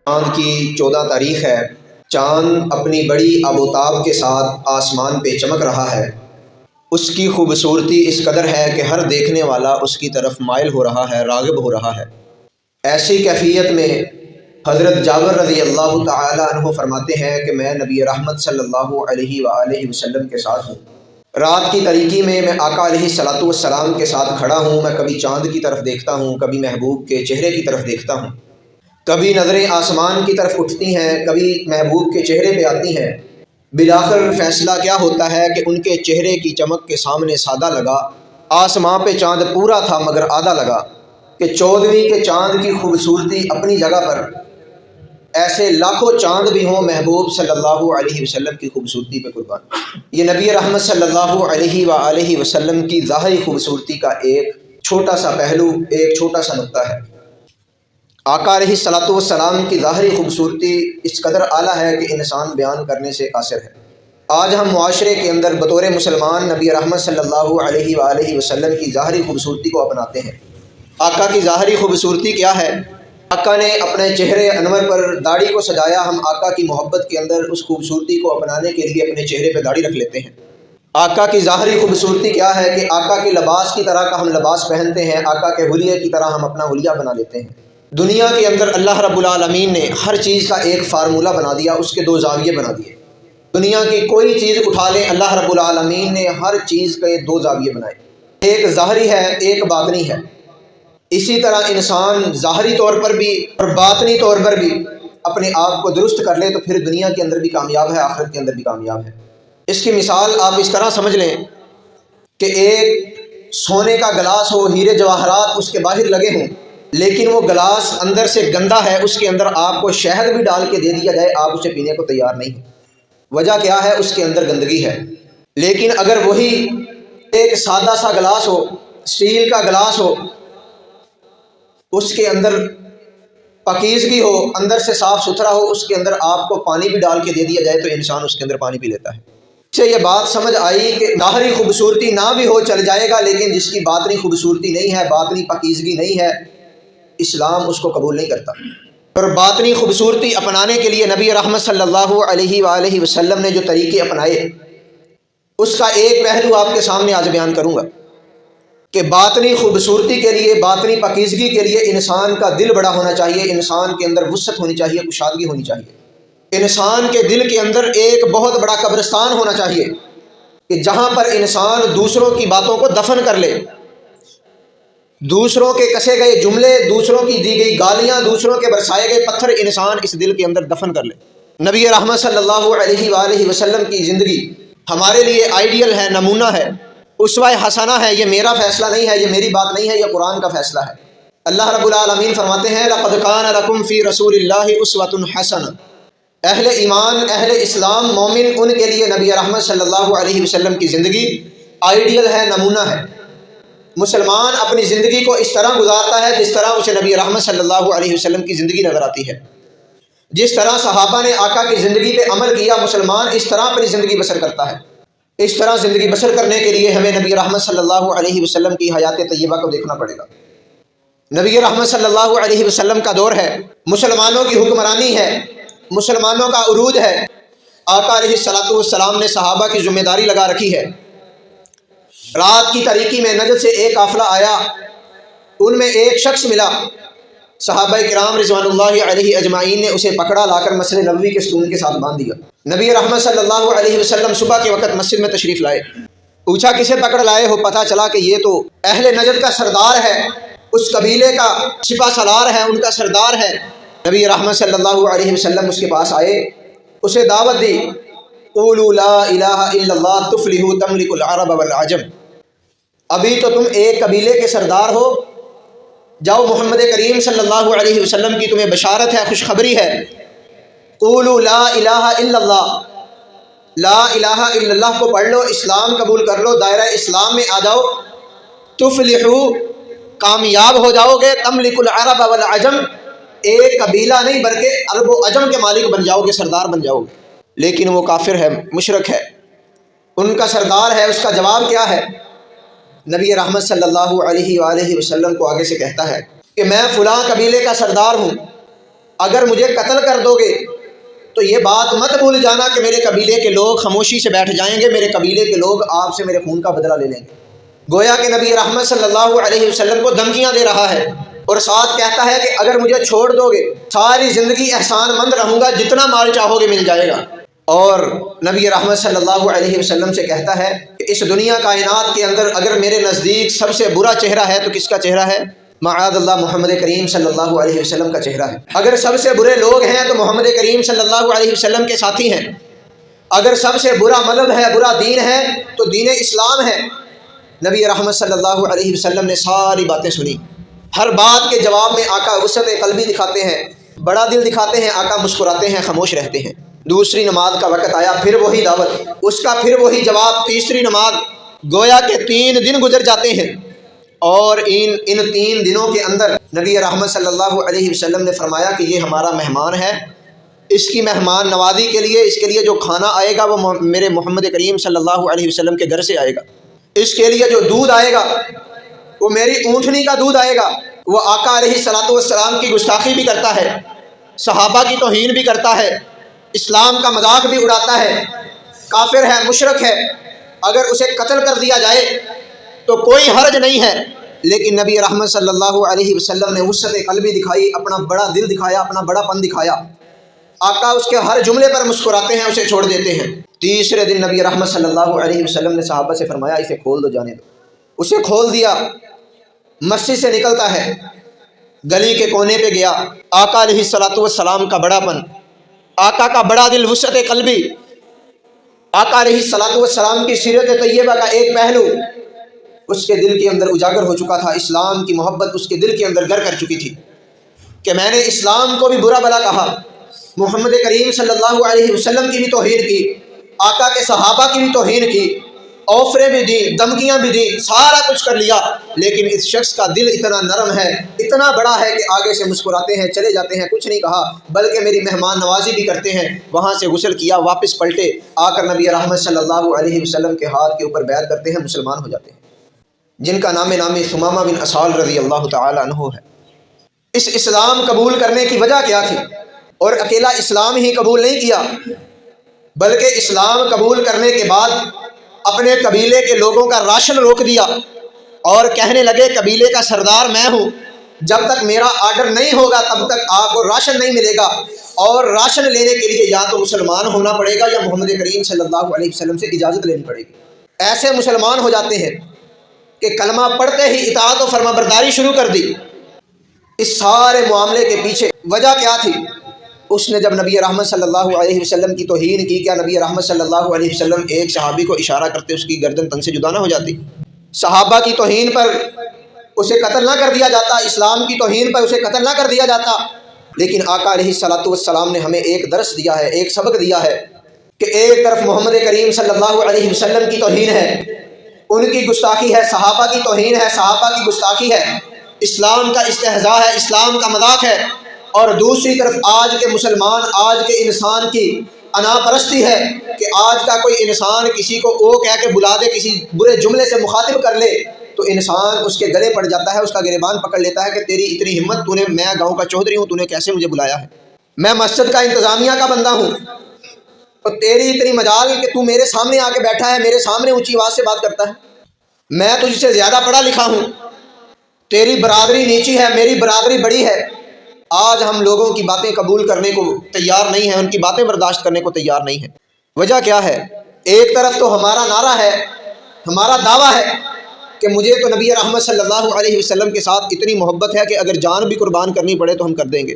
چاند کی 14 تاریخ ہے۔ چاند اپنی بڑی آبوتاب کے ساتھ آسمان پہ چمک رہا ہے۔ اس کی خوبصورتی اس قدر ہے کہ ہر دیکھنے والا اس کی طرف مائل ہو رہا ہے، راغب ہو رہا ہے۔ ایسی کیفیت میں حضرت جابر رضی اللہ تعالی عنہ فرماتے ہیں کہ میں نبی رحمت صلی اللہ علیہ وآلہ وسلم کے ساتھ ہوں۔ رات کی تاریکی میں آقا علیہ الصلاۃ والسلام کے ساتھ کھڑا ہوں۔ میں کبھی چاند کی طرف دیکھتا ہوں، کبھی محبوب کے چہرے کی طرف دیکھتا ہوں۔ کبھی نظریں آسمان کی طرف اٹھتی ہیں، کبھی محبوب کے چہرے پہ آتی ہیں۔ بالآخر فیصلہ کیا ہوتا ہے کہ ان کے چہرے کی چمک کے سامنے سادہ لگا۔ آسمان پہ چاند پورا تھا مگر آدھا لگا کہ 14ویں کے چاند کی خوبصورتی اپنی جگہ پر، ایسے لاکھوں چاند بھی ہوں محبوب صلی اللہ علیہ وسلم کی خوبصورتی پہ قربان۔ یہ نبی رحمت صلی اللہ علیہ وآلہ وسلم کی ظاہری خوبصورتی کا ایک چھوٹا سا پہلو، ایک چھوٹا سا نقطہ ہے۔ آقا علیہ الصلاۃ والسلام کی ظاہری خوبصورتی اس قدر اعلیٰ ہے کہ انسان بیان کرنے سے قاصر ہے۔ آج ہم معاشرے کے اندر بطور مسلمان نبی رحمت صلی اللہ علیہ وآلہ وسلم کی ظاہری خوبصورتی کو اپناتے ہیں۔ آقا کی ظاہری خوبصورتی کیا ہے؟ آقا نے اپنے چہرے انور پر داڑھی کو سجایا۔ ہم آقا کی محبت کے اندر اس خوبصورتی کو اپنانے کے لیے اپنے چہرے پہ داڑھی رکھ لیتے ہیں۔ آقا کی ظاہری خوبصورتی کیا ہے کہ آقا کے لباس کی طرح کا ہم لباس پہنتے ہیں، آقا کے حلیے کی طرح ہم اپنا حلیہ بنا لیتے ہیں۔ دنیا کے اندر اللہ رب العالمین نے ہر چیز کا ایک فارمولہ بنا دیا، اس کے 2 زاویے بنا دیے۔ دنیا کی کوئی چیز اٹھا لیں، اللہ رب العالمین نے ہر چیز کے 2 زاویے بنائے، ایک ظاہری ہے، ایک باطنی ہے۔ اسی طرح انسان ظاہری طور پر بھی اور باطنی طور پر بھی اپنے آپ کو درست کر لے تو پھر دنیا کے اندر بھی کامیاب ہے، آخرت کے اندر بھی کامیاب ہے۔ اس کی مثال آپ اس طرح سمجھ لیں کہ ایک سونے کا گلاس ہو، ہیرے جواہرات اس کے باہر لگے ہوں، لیکن وہ گلاس اندر سے گندا ہے، اس کے اندر آپ کو شہد بھی ڈال کے دے دیا جائے، آپ اسے پینے کو تیار نہیں ہیں۔ وجہ کیا ہے؟ اس کے اندر گندگی ہے۔ لیکن اگر وہی ایک سادہ سا گلاس ہو، اسٹیل کا گلاس ہو، اس کے اندر پاکیزگی ہو، اندر سے صاف ستھرا ہو، اس کے اندر آپ کو پانی بھی ڈال کے دے دیا جائے تو انسان اس کے اندر پانی پی لیتا ہے۔ اس سے یہ بات سمجھ آئی کہ ظاہری خوبصورتی نہ بھی ہو چل جائے گا، لیکن جس کی باطنی خوبصورتی نہیں ہے، باطنی پاکیزگی نہیں ہے، اسلام اس کو قبول نہیں کرتا۔ اور باطنی خوبصورتی اپنانے کے لیے نبی رحمت صلی اللہ علیہ وآلہ وسلم نے جو طریقے اپنائے، اس کا ایک پہلو آپ کے سامنے آج بیان کروں گا کہ باطنی خوبصورتی کے لیے، باطنی پاکیزگی کے لیے انسان کا دل بڑا ہونا چاہیے، انسان کے اندر وسعت ہونی چاہیے، کشادگی ہونی چاہیے۔ انسان کے دل کے اندر ایک بہت بڑا قبرستان ہونا چاہیے کہ جہاں پر انسان دوسروں کی باتوں کو دفن کر لے، دوسروں کے کسے گئے جملے، دوسروں کی دی گئی گالیاں، دوسروں کے برسائے گئے پتھر انسان اس دل کے اندر دفن کر لے۔ نبی رحمت صلی اللہ علیہ وآلہ وسلم کی زندگی ہمارے لیے آئیڈیل ہے، نمونہ ہے، اسوہ حسنہ ہے۔ یہ میرا فیصلہ نہیں ہے، یہ میری بات نہیں ہے، یہ قرآن کا فیصلہ ہے۔ اللہ رب العالمین فرماتے ہیں لَقَدْ كَانَ لَكُمْ فِي رَسُولِ اللَّهِ أُسْوَةٌ حَسَنَةٌ۔ اہل ایمان، اہل اسلام، مومن، ان کے لیے نبی رحمت صلی اللہ علیہ وسلم کی زندگی آئیڈیل ہے، نمونہ ہے۔ مسلمان اپنی زندگی کو اس طرح گزارتا ہے جس طرح اسے نبی رحمت صلی اللہ علیہ وسلم کی زندگی نظر آتی ہے۔ جس طرح صحابہ نے آقا کی زندگی پہ عمل کیا، مسلمان اس طرح اپنی زندگی بسر کرتا ہے۔ اس طرح زندگی بسر کرنے کے لیے ہمیں نبی رحمت صلی اللہ علیہ وسلم کی حیات طیبہ کو دیکھنا پڑے گا۔ نبی رحمت صلی اللہ علیہ وسلم کا دور ہے، مسلمانوں کی حکمرانی ہے، مسلمانوں کا عروج ہے۔ آقا علیہ الصلاۃ والسلام نے صحابہ کی ذمہ داری لگا رکھی ہے۔ رات کی تاریکی میں نجد سے ایک قافلہ آیا، ان میں ایک شخص ملا، صحابہ کرام رضوان اللہ علیہ اجمعین نے اسے پکڑا، لا کر مسجد نبوی کے ستون کے ساتھ باندھ دیا۔ نبی رحمت صلی اللہ علیہ وسلم صبح کے وقت مسجد میں تشریف لائے، پوچھا کسے پکڑ لائے ہو؟ پتہ چلا کہ یہ تو اہل نجد کا سردار ہے، اس قبیلے کا سپہ سالار ہے، ان کا سردار ہے۔ نبی رحمت صلی اللہ علیہ وسلم اس کے پاس آئے، اسے دعوت دی، قولوا لا الہ الا اللہ تفلحوا تملک العرب والعجم۔ ابھی تو تم ایک قبیلے کے سردار ہو، جاؤ محمد کریم صلی اللہ علیہ وسلم کی تمہیں بشارت ہے، خوشخبری ہے، قولوا لا الہ الا اللہ، لا الہ الا اللہ کو پڑھ لو، اسلام قبول کر لو، دائرہ اسلام میں آ جاؤ، تفلحوا، کامیاب ہو جاؤ گے، تملک العرب والعجم، ایک قبیلہ نہیں بلکہ عرب و عجم کے مالک بن جاؤ گے، سردار بن جاؤ گے۔ لیکن وہ کافر ہے، مشرک ہے، ان کا سردار ہے، اس کا جواب کیا ہے؟ نبی رحمت صلی اللہ علیہ وآلہ وسلم کو آگے سے کہتا ہے کہ میں فلاں قبیلے کا سردار ہوں، اگر مجھے قتل کر دو گے تو یہ بات مت بھول جانا کہ میرے قبیلے کے لوگ خاموشی سے بیٹھ جائیں گے، میرے قبیلے کے لوگ آپ سے میرے خون کا بدلہ لے لیں گے۔ گویا کہ نبی رحمت صلی اللہ علیہ وسلم کو دھمکیاں دے رہا ہے، اور ساتھ کہتا ہے کہ اگر مجھے چھوڑ دو گے ساری زندگی احسان مند رہوں گا، جتنا مال چاہو گے مل جائے گا۔ اور نبی رحمت صلی اللہ علیہ وسلم سے کہتا ہے کہ اس دنیا کائنات کے اندر اگر میرے نزدیک سب سے برا چہرہ ہے تو کس کا چہرہ ہے؟ معاذ اللہ محمد کریم صلی اللہ علیہ وسلم کا چہرہ ہے۔ اگر سب سے برے لوگ ہیں تو محمد کریم صلی اللہ علیہ وسلم کے ساتھی ہیں۔ اگر سب سے برا مذہب ہے، برا دین ہے تو دین اسلام ہے۔ نبی رحمت صلی اللہ علیہ وسلم نے ساری باتیں سنی، ہر بات کے جواب میں آقا وسعت قلبی دکھاتے ہیں، بڑا دل دکھاتے ہیں، آقا مسکراتے ہیں، خاموش رہتے ہیں۔ دوسری نماز کا وقت آیا، پھر وہی دعوت، اس کا پھر وہی جواب۔ تیسری نماز، گویا کہ 3 دن گزر جاتے ہیں، اور ان 3 دنوں کے اندر نبی رحمت صلی اللہ علیہ وسلم نے فرمایا کہ یہ ہمارا مہمان ہے، اس کی مہمان نوازی کے لیے، اس کے لیے جو کھانا آئے گا وہ میرے محمد کریم صلی اللہ علیہ وسلم کے گھر سے آئے گا، اس کے لیے جو دودھ آئے گا وہ میری اونٹنی کا دودھ آئے گا۔ وہ آقا علیہ الصلوۃ والسلام کی گستاخی بھی کرتا ہے، صحابہ کی توہین بھی کرتا ہے، اسلام کا مذاق بھی اڑاتا ہے، کافر ہے، مشرک ہے، اگر اسے قتل کر دیا جائے تو کوئی حرج نہیں ہے۔ لیکن نبی رحمت صلی اللہ علیہ وسلم نے وسعت قلبی دکھائی، اپنا بڑا دل دکھایا، اپنا بڑا پن دکھایا۔ آقا اس کے ہر جملے پر مسکراتے ہیں، اسے چھوڑ دیتے ہیں۔ تیسرے دن نبی رحمت صلی اللہ علیہ وسلم نے صحابہ سے فرمایا اسے کھول دو، جانے دو۔ اسے کھول دیا، مسجد سے نکلتا ہے، گلی کے کونے پہ گیا۔ آقا علیہ الصلوۃ والسلام کا بڑا پن، آقا کا بڑا دل، وسعت قلبی، آقا علیہ الصلوۃ والسلام کی سیرت طیبہ کا ایک پہلو اس کے دل کے اندر اجاگر ہو چکا تھا۔ اسلام کی محبت اس کے دل کے اندر گر کر چکی تھی کہ میں نے اسلام کو بھی برا بھلا کہا، محمد کریم صلی اللہ علیہ وسلم کی بھی توہین کی، آقا کے صحابہ کی بھی توہین کی، آفریں بھی دی، دھمکیاں بھی دی، سارا کچھ کر لیا، لیکن اس شخص کا دل اتنا نرم ہے، اتنا بڑا ہے کہ آگے سے مسکراتے ہیں، چلے جاتے ہیں، کچھ نہیں کہا، بلکہ میری مہمان نوازی بھی کرتے ہیں۔ وہاں سے غسل کیا، واپس پلٹے، آ کر نبی رحمت صلی اللہ علیہ وسلم کے ہاتھ کے اوپر بیعت کرتے ہیں، مسلمان ہو جاتے ہیں، جن کا نام ثمامہ بن اسال رضی اللہ تعالی عنہ ہے۔ اس اسلام قبول کرنے کی وجہ کیا تھی؟ اور اکیلا اسلام ہی قبول نہیں کیا، بلکہ اسلام قبول کرنے کے بعد اپنے قبیلے کے لوگوں کا راشن روک دیا اور کہنے لگے قبیلے کا سردار میں ہوں، جب تک میرا آرڈر نہیں ہوگا تب تک آپ کو راشن نہیں ملے گا، اور راشن لینے کے لیے یا تو مسلمان ہونا پڑے گا یا محمد کریم صلی اللہ علیہ وسلم سے اجازت لینی پڑے گی۔ ایسے مسلمان ہو جاتے ہیں کہ کلمہ پڑھتے ہی اطاعت و فرما برداری شروع کر دی۔ اس سارے معاملے کے پیچھے وجہ کیا تھی؟ اس نے جب نبی رحمت صلی اللہ علیہ وسلم کی توہین کی، کیا نبی رحمت صلی اللہ علیہ وسلم ایک صحابی کو اشارہ کرتے اس کی گردن تن سے جدا نہ ہو جاتی؟ صحابہ کی توہین پر اسے قتل نہ کر دیا جاتا، اسلام کی توہین پر اسے قتل نہ کر دیا جاتا؟ لیکن آقا علیہ الصلوۃ والسلام نے ہمیں ایک درس دیا ہے، ایک سبق دیا ہے کہ ایک طرف محمد کریم صلی اللہ علیہ وسلم کی توہین ہے، ان کی گستاخی ہے، صحابہ کی توہین ہے، صحابہ کی گستاخی ہے، اسلام کا استہزاء ہے، اسلام کا مذاق ہے، اور دوسری طرف آج کے مسلمان، آج کے انسان کی انا پرستی ہے کہ آج کا کوئی انسان کسی کو او کہہ کے بلا دے، کسی برے جملے سے مخاطب کر لے تو انسان اس کے گلے پڑ جاتا ہے، اس کا گریبان پکڑ لیتا ہے کہ تیری اتنی ہمت، میں گاؤں کا چودھری ہوں، نے کیسے مجھے بلایا ہے، میں مسجد کا انتظامیہ کا بندہ ہوں، تو تیری اتنی مجال کہ تو میرے سامنے آ کے بیٹھا ہے، میرے سامنے اونچی آواز سے بات کرتا ہے، میں تجھ سے زیادہ پڑھا لکھا ہوں، تیری برادری نیچی ہے، میری برادری بڑی ہے۔ آج ہم لوگوں کی باتیں قبول کرنے کو تیار نہیں ہیں، ان کی باتیں برداشت کرنے کو تیار نہیں ہیں۔ وجہ کیا ہے؟ ایک طرف تو ہمارا نعرہ ہے، ہمارا دعویٰ ہے کہ مجھے تو نبی رحمت صلی اللہ علیہ وسلم کے ساتھ اتنی محبت ہے کہ اگر جان بھی قربان کرنی پڑے تو ہم کر دیں گے،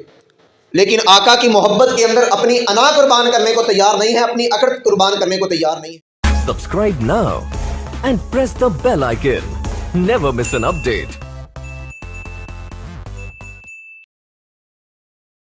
لیکن آقا کی محبت کے اندر اپنی انا قربان کرنے کو تیار نہیں ہے، اپنی اکڑ قربان کرنے کو تیار نہیں ہے۔ Subscribe now and press the bell icon. Never miss an update.